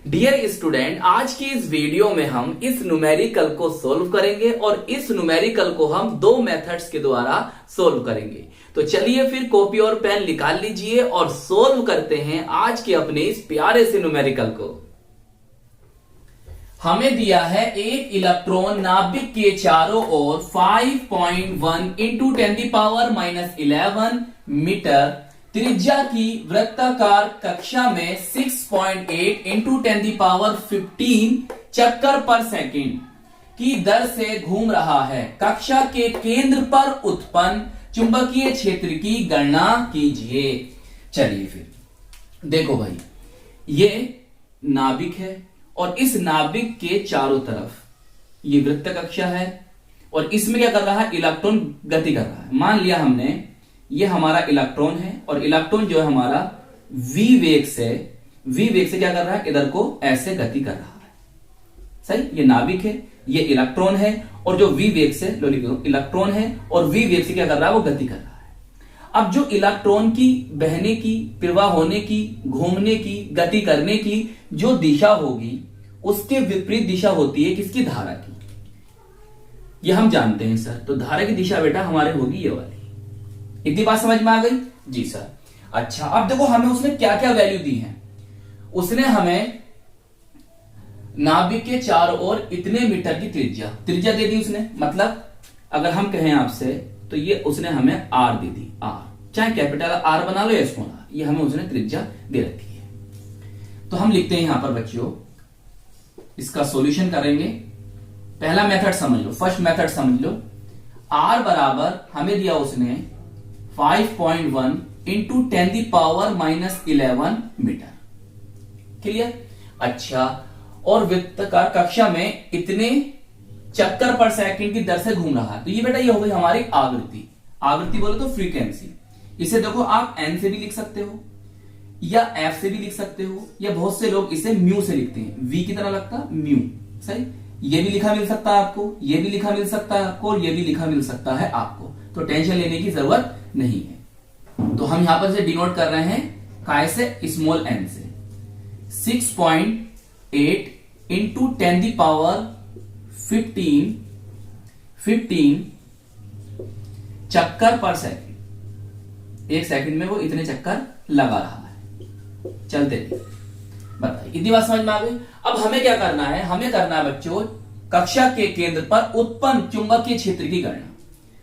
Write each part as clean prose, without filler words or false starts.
Dear student, आज की इस वीडियो में हम इस न्यूमेरिकल को सोल्व करेंगे और इस न्यूमेरिकल को हम दो मेथड्स के द्वारा सोल्व करेंगे। तो चलिए फिर कॉपी और पेन निकाल लीजिए और सोल्व करते हैं आज के अपने इस प्यारे से न्यूमेरिकल को। हमें दिया है एक इलेक्ट्रॉन नाभिक के चारों ओर 5.1 इंटू 10⁻11 मीटर त्रिज्या की वृत्ताकार कक्षा में 6.8 इंटू 10⁻15 चक्कर पर सेकंड की दर से घूम रहा है। कक्षा के केंद्र पर उत्पन्न चुंबकीय क्षेत्र की गणना कीजिए। चलिए फिर देखो भाई, ये नाभिक है और इस नाभिक के चारों तरफ ये वृत्त कक्षा है और इसमें क्या कर रहा है, इलेक्ट्रॉन गति कर रहा है। मान लिया हमने ये हमारा इलेक्ट्रॉन है और इलेक्ट्रॉन जो है हमारा v वेग से क्या कर रहा है, इधर को ऐसे गति कर रहा है। सही, ये नाभिक है, ये इलेक्ट्रॉन है और जो v वेग से इलेक्ट्रॉन है और v वेग से क्या कर रहा है, वो गति कर रहा है। अब जो इलेक्ट्रॉन की बहने की, प्रवाह होने की, घूमने की, गति करने की जो दिशा होगी उसके विपरीत दिशा होती है किसकी, धारा की। ये हम जानते हैं सर। तो धारा की दिशा बेटा हमारे होगी ये वाली। इतनी बात समझ में आ गई जी सर। अच्छा, अब देखो हमें उसने क्या क्या वैल्यू दी है। उसने हमें नाभिक के चारों ओर इतने मीटर की त्रिज्या दे दी उसने। मतलब अगर हम कहें आपसे तो ये उसने हमें आर दे दी, आर, चाहे कैपिटल आर बना लो या स्मॉल आर, ये हमें उसने त्रिज्या दे रखी है। तो हम लिखते हैं यहां पर बच्चों, इसका सॉल्यूशन करेंगे। पहला मेथड समझ लो, फर्स्ट मेथड समझ लो। आर बराबर हमें दिया उसने 5.1 इंटू 10⁻11 मीटर। क्लियर? अच्छा, और वृत्ताकार कक्षा में इतने चक्कर पर सेकंड की दर से घूम रहा है। तो ये बेटा ये हो गई हमारी आवृत्ति। आवृत्ति बोले तो फ्रीक्वेंसी। इसे देखो आप एन से भी लिख सकते हो या एफ से भी लिख सकते हो, या बहुत से लोग इसे म्यू से लिखते हैं, वी की तरह लगता म्यू। सही, ये भी लिखा मिल सकता है आपको, ये भी लिखा मिल सकता है आपको, और ये भी लिखा मिल सकता है आपको। तो टेंशन लेने की जरूरत नहीं है। तो हम यहां पर से डिनोट कर रहे हैं काय से, स्मॉल एन से। 6.8 इंटू 10⁻15 चक्कर पर सेकंड। एक सेकंड में वो इतने चक्कर लगा रहा है। चलते बताइए, इतनी बात समझ में आ गई। अब हमें क्या करना है, हमें करना है बच्चों कक्षा के केंद्र पर उत्पन्न चुंबकीय क्षेत्र की गणना।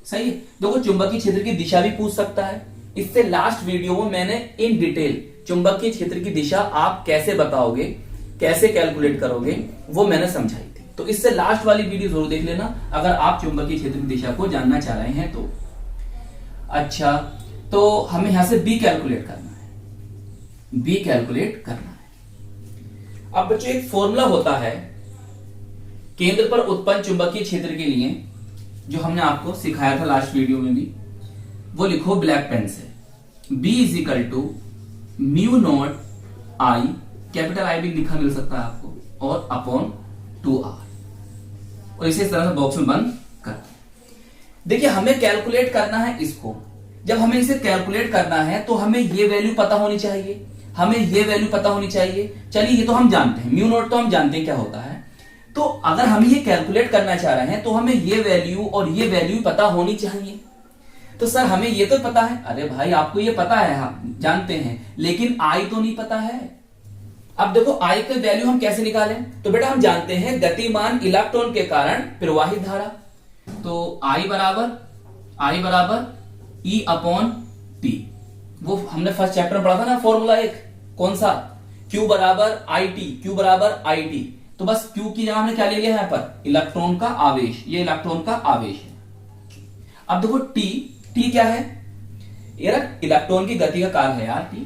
सही है, देखो चुंबकीय क्षेत्र की दिशा भी पूछ सकता है। इससे लास्ट वीडियो में मैंने इन डिटेल चुंबकीय क्षेत्र की दिशा आप कैसे बताओगे, कैसे कैलकुलेट करोगे, वो मैंने समझाई थी। तो इससे लास्ट वाली वीडियो जरूर देख लेना अगर आप चुंबकीय क्षेत्र की दिशा को जानना चाह रहे हैं तो। अच्छा, तो हमें यहां से बी कैलकुलेट करना है, बी कैलकुलेट करना है। अब बच्चों एक फॉर्मूला होता है केंद्र पर उत्पन्न चुंबकीय क्षेत्र के लिए, जो हमने आपको सिखाया था लास्ट वीडियो में भी, वो लिखो ब्लैक पेन से। B is equal to mu naught I, capital I भी लिखा मिल सकता है आपको, और अपॉन 2r, और इसे इस तरह से बॉक्स में बंद कर। देखिए हमें कैलकुलेट करना है इसको। जब हमें इसे कैलकुलेट करना है तो हमें ये वैल्यू पता होनी चाहिए, हमें ये वैल्यू पता होनी चाहिए। चलिए ये तो हम जानते हैं, म्यू नॉट तो हम जानते हैं क्या होता है। तो अगर हम ये कैलकुलेट करना चाह रहे हैं तो हमें ये वैल्यू और ये वैल्यू पता होनी चाहिए। तो सर हमें ये तो पता है, अरे भाई आपको ये पता है, हम जानते हैं, लेकिन आई तो नहीं पता है। अब देखो आई की वैल्यू हम कैसे निकालें। तो बेटा हम जानते हैं गतिमान इलेक्ट्रॉन के कारण प्रवाहित धारा। तो आई बराबर ई अपॉन टी, वो हमने फर्स्ट चैप्टर में पढ़ा था ना फॉर्मूला एक, कौन सा, क्यू बराबर आई टी। तो बस Q की जगह हमने क्या ले लिया है यहाँ पर, इलेक्ट्रॉन का आवेश। ये इलेक्ट्रॉन का आवेश है। अब देखो T क्या है, यार इलेक्ट्रॉन की गति का कार्य है यार T।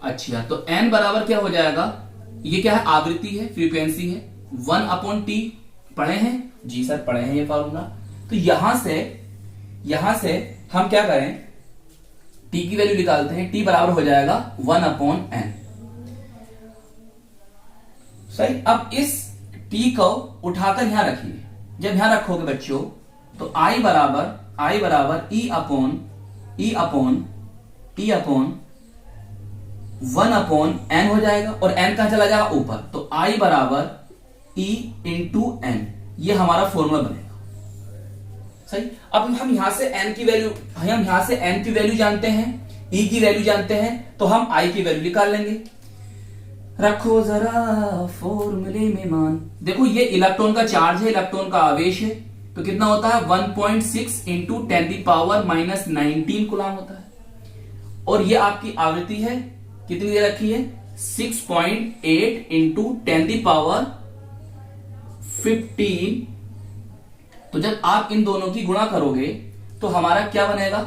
अच्छा, तो N बराबर क्या हो जाएगा, ये क्या है, आवृत्ति है, फ्रीक्वेंसी है, 1/T। पढ़े हैं जी सर, पढ़े हैं ये फॉर्मूला। तो यहां से हम क्या करें, T की वैल्यू निकालते हैं। T बराबर हो जाएगा 1/N। सही, अब इस T को उठाकर यहां रखिए। जब यहां रखोगे बच्चों तो I बराबर E अपॉन 1/n हो जाएगा, और n कहां चला जाएगा, ऊपर। तो I बराबर E इंटू एन, ये हमारा फॉर्मूला बनेगा। सही। अब हम यहां से n की वैल्यू, हम यहां से n की वैल्यू जानते हैं, E की वैल्यू जानते हैं, तो हम I की वैल्यू निकाल लेंगे। रखो जरा फॉर्मूले में मान। देखो ये इलेक्ट्रॉन का चार्ज है, इलेक्ट्रॉन का आवेश है, तो कितना होता है 1.6 इंटू 10⁻⁻19 कूलम होता है। और ये आपकी आवृत्ति है, कितनी दे रखी है 6.8 इंटू 10⁻15। तो जब आप इन दोनों की गुणा करोगे तो हमारा क्या बनेगा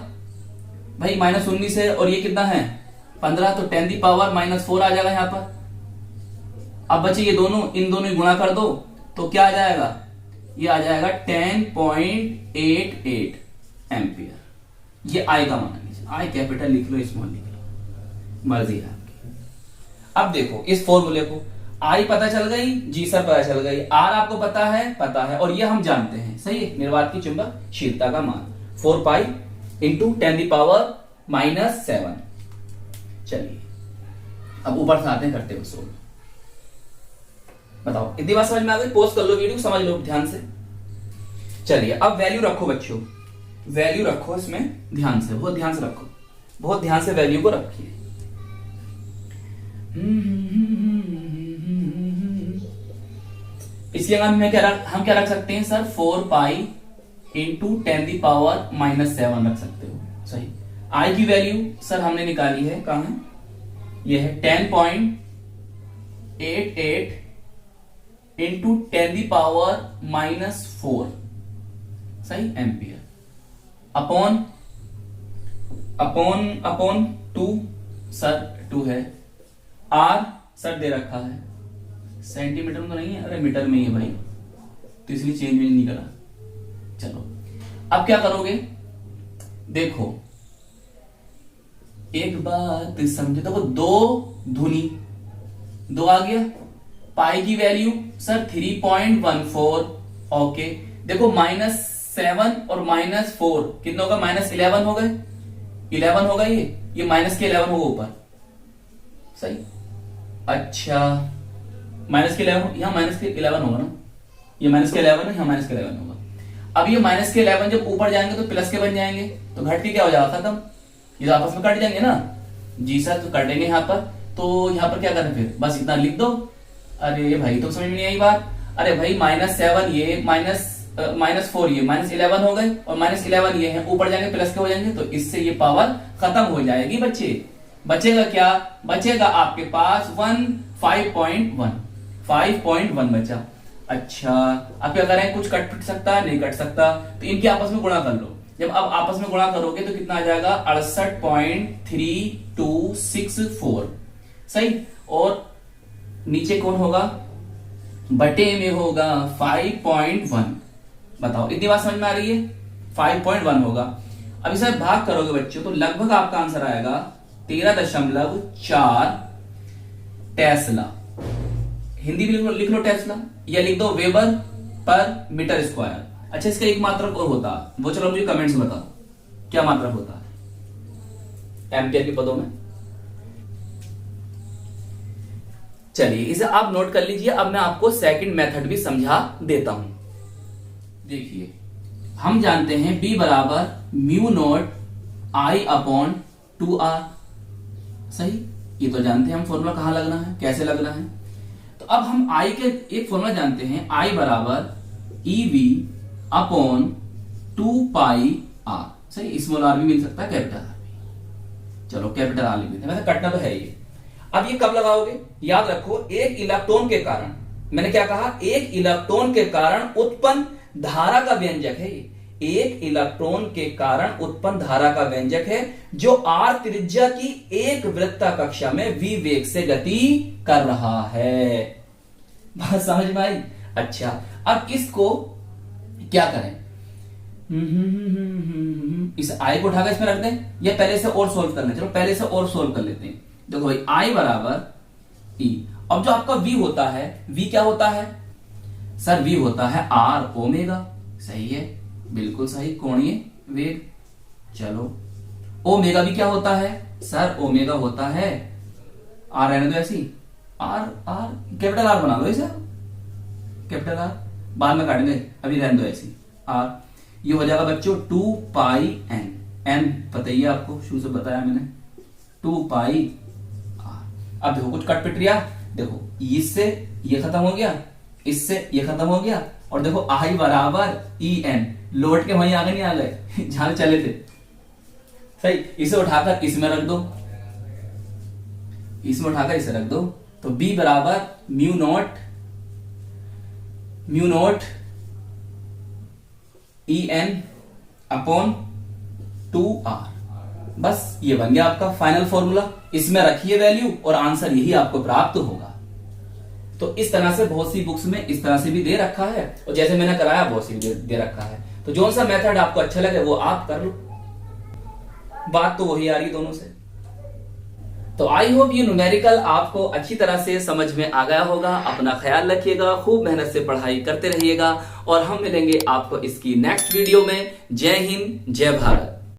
भाई, -19 है और ये कितना है 15, तो 10⁻⁻4 आ जाएगा यहां पर। अब बच्चे ये दोनों, इन दोनों की गुणा कर दो तो क्या आ जाएगा, ये आ जाएगा 10.88 एम्पियर। ये आई का मान लीजिए, आई कैपिटल लिख लो, स्मॉल लिख लो, मर्जी है आपकी। अब देखो इस फॉर्मूले को, आई पता चल गई, जी सर पता चल गई, आर आपको पता है, और ये हम जानते हैं। सही है, निर्वात की चुंबकशीलता का मान 4 पाई इंटू 10⁻⁻7। चलिए अब ऊपर से आते हैं, करते हुए सोल्व। बताओ इतनी बात समझ में आ गई? पोस्ट कर लो वीडियो, समझ लो ध्यान से। चलिए अब वैल्यू रखो बच्चों, वैल्यू रखो इसमें ध्यान से, बहुत ध्यान से रखो, बहुत ध्यान से वैल्यू को रखिए। इसलिए हम क्या रख सकते हैं सर, 4 पाई इंटू 10⁻⁻7 रख सकते हो। सही। आई की वैल्यू सर हमने निकाली है, कहां है, यह है 10.88 इंटू 10⁻⁻4 सही एम्पियर, अपॉन 2 सर 2 है, आर सर दे रखा है, सेंटीमीटर में तो नहीं है, अरे मीटर में ही है भाई, तो इसलिए चेंज में नहीं करा। चलो अब क्या करोगे, देखो एक बात समझे, तो वो 2 धुनी 2 आ गया, पाई की वैल्यू सर 3.14। ओके देखो -7 और -4 कितना होगा, -11 हो गए, 11 होगा, ये माइनस के 11 होगा ऊपर। सही। अच्छा माइनस के 11, यहां माइनस के 11 होगा ना, ये माइनस के 11 है, यहां माइनस के 11 होगा। अब ये माइनस के 11 जब ऊपर जाएंगे तो प्लस के बन जाएंगे, तो घट के क्या हो जाएगा, खत्म, ये तो आपस में कट जाएंगे ना। जी सर, तो कटेंगे यहां पर, तो यहां पर क्या करें फिर, बस इतना लिख दो। अरे भाई तो समझ में नहीं आई बात। अरे भाई -7 ये -4 ये -11 हो गए, और -11 ये है, ऊपर जाएंगे प्लस के हो जाएंगे, तो इससे ये पावर खत्म हो जाएगी बच्चे। बचेगा क्या, बचेगा आपके पास 5.1 बचा। अच्छा अब क्या करें, कुछ कट पिट सकता है, नहीं कट सकता, तो इनकी आपस में गुणा कर लो। जब अब आपस में गुणा करोगे तो कितना आ जाएगा 68.3264। सही। और नीचे कौन होगा, बटे में होगा 5.1। बताओ इतनी बात समझ में आ रही है, 5.1 होगा। अब इसे भाग करोगे बच्चों तो लगभग आपका आंसर आएगा 13.4 टेस्ला। हिंदी भी लिख लो टेस्ला, या लिख दो वेबर पर मीटर स्क्वायर। अच्छा इसका एक मात्रक और होता है, वो चलो मुझे कमेंट्स में बताओ क्या मात्रक होता है एम्पियर के पदों में। चलिए इसे आप नोट कर लीजिए। अब मैं आपको सेकंड मेथड भी समझा देता हूं। देखिए हम जानते हैं B बराबर μ0 I/2R। सही, ये तो जानते हैं हम, फॉर्मूला कहां लगना है, कैसे लगना है। तो अब हम I के एक फॉर्मूला जानते हैं, I बराबर EV/2πr। सही, स्मॉल r भी मिल सकता है, कैपिटल R भी। चलो कैपिटल R लिख देते हैं, वैसे कटना तो है ये। अब ये कब लगाओगे, याद रखो, एक इलेक्ट्रॉन के कारण, मैंने क्या कहा, एक इलेक्ट्रॉन के कारण उत्पन्न धारा का व्यंजक है ये। एक इलेक्ट्रॉन के कारण उत्पन्न धारा का व्यंजक है, जो r त्रिज्या की एक वृत्त कक्षा में v वेग से गति कर रहा है। बात समझ में आई? अच्छा अब इसको क्या करें, इस i को उठाकर इसमें रख दें, या पहले से और सोल्व कर लें। चलो पहले से और सोल्व कर लेते हैं। देखो भाई I बराबर E, अब जो आपका V होता है, V क्या होता है सर, V होता है R ओमेगा। सही है, बिल्कुल सही, कोणीय वेग। चलो ओमेगा भी क्या होता है सर, ओमेगा होता है, R रहने दो ऐसी, आर आर कैपिटल आर बना दो इसे, कैपिटल आर बाद में काटेंगे, अभी रहने दो ऐसी आर। ये हो जाएगा बच्चों 2 पाई एन, एन बताइए आपको शुरू से बताया मैंने 2 पाई आर। अब देखो कुछ कट पिट रहा, देखो इससे ये खत्म हो गया, इससे ये खत्म हो गया, और देखो आई बराबर ई एन, लौट के वहीं आगे नहीं आ गए जहां चले थे, सही। इसे उठाकर इसमें रख दो, इसमें उठाकर इसे रख दो, तो B बराबर mu naught E N upon 2R। बस ये बन गया आपका फाइनल फॉर्मूला। इसमें रखिए वैल्यू और आंसर यही आपको प्राप्त होगा। तो इस तरह से बहुत सी बुक्स में इस तरह से भी दे रखा है, और जैसे मैंने कराया बहुत सी दे रखा है। तो जो सा मेथड आपको अच्छा लगे वो आप कर लो, बात तो वही आ रही दोनों से। तो आई होप ये न्यूमेरिकल आपको अच्छी तरह से समझ में आ गया होगा। अपना ख्याल रखिएगा, खूब मेहनत से पढ़ाई करते रहिएगा, और हम मिलेंगे आपको इसकी नेक्स्ट वीडियो में। जय हिंद, जय भारत।